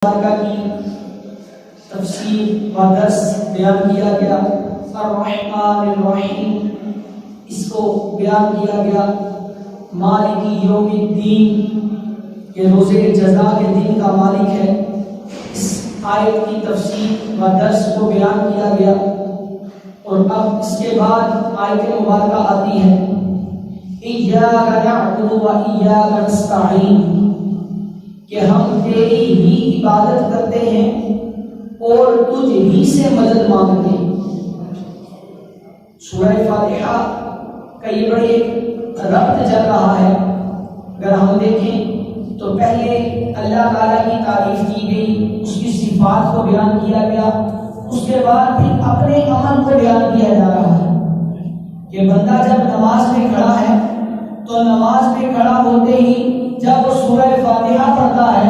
کی تفسیر و درس بیان کیا گیا، الرحمن الرحیم اس کو بیان کیا گیا، مالک یوم الدین کے روز جزا کے دن کا مالک ہے۔ اس آیت کی تفسیر و درس کو بیان کیا گیا، اور اب اس کے بعد آیت مبارکہ آتی ہے، ایاک نعبد و ایاک نستعین، کہ ہم تیری ہی عبادت کرتے ہیں اور تجھ ہی سے مدد مانگتے ہیں۔ سورہ فاتحہ کا یہ بڑے ربط چل رہا ہے۔ اگر ہم دیکھیں تو پہلے اللہ تعالیٰ کی تعریف کی گئی، اس کی صفات کو بیان کیا گیا، اس کے بعد پھر اپنے عمل کو بیان کیا جا رہا ہے کہ بندہ جب نماز میں کھڑا ہے تو نماز میں کھڑا ہوتے ہی جب وہ سورہ فاتحہ پڑھتا ہے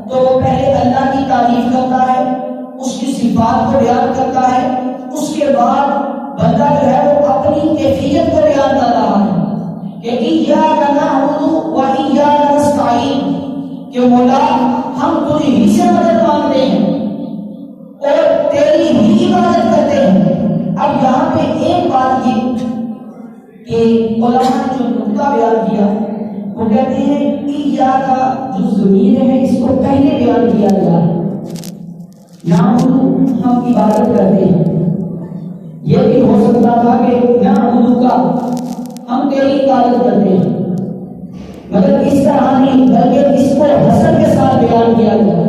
تو وہ پہلے اللہ کی تعریف کرتا ہے، اس کی صفات کو بیان کرتا ہے، اس کے بعد بندہ جو ہے وہ اپنی کیفیت کو بیان کر رہا ہے کہ ایاک نعبد و ایاک نستعین، کہ مولا ہم تجھ ہی سے مدد مانگتے ہیں اور تیری ہی عبادت کرتے ہیں۔ اب یہاں پہ ایک بات یہ کہ علماء نے جو نقطہ بیان کیا وہ کہتے ہیں ایاک کا جو ضمیر ہے اس کو پہلے بیان کیا گیا ہے، نعبد ہم عبادت کرتے ہیں، یہ بھی ہو سکتا تھا کہ نعبد کا ہم تیری عبادت کرتے ہیں، مگر اس طرح نہیں بلکہ اس کو حسن کے ساتھ بیان کیا گیا،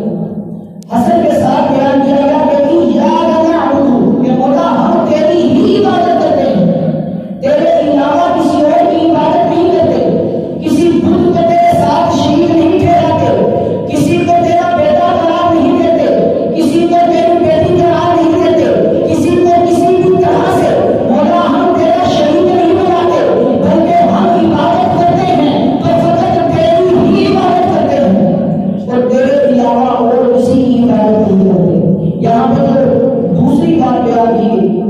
حسن کے ساتھ بیان کیا گیا کہ ایاک نعبد، کہ مولا ہم تیری ہی عبادت کرتے ہیں، تیرے علاوہ کسی اور کی عبادت نہیں کرتے، کسی بت کو تیرے ساتھ شریک نہیں ٹھہراتے، کسی کو تیرا بیٹا قرار نہیں دیتے، کسی کو تیری بیٹی قرار نہیں دیتے، کسی کو کسی بھی طرح سے مولا ہم تیرا شریک نہیں بناتے، بلکہ ہم عبادت کرتے ہیں تو فقط تیری ہی عبادت کرتے ہیں اور تیرے علاوہ اور کسی کی عبادت نہیں کرتے۔ یہاں پہ جو دوسری بات بیان کی گئی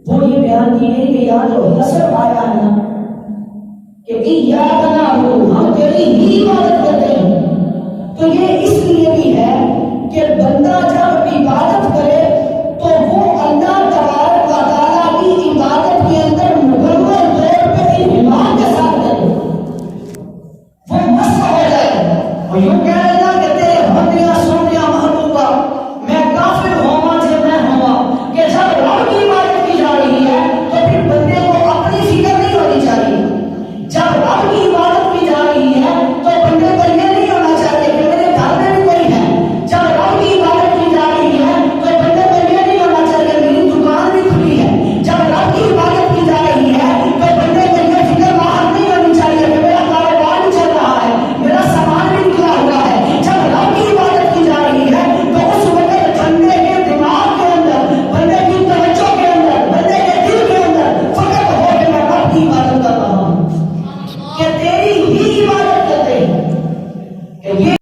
وہ یہ بیان کی گئی کہ یہاں جو حسر آیا ہے نا کہ ایاک نعبد ہم تیری ہی عبادت کرتے ہیں، تو یہ اس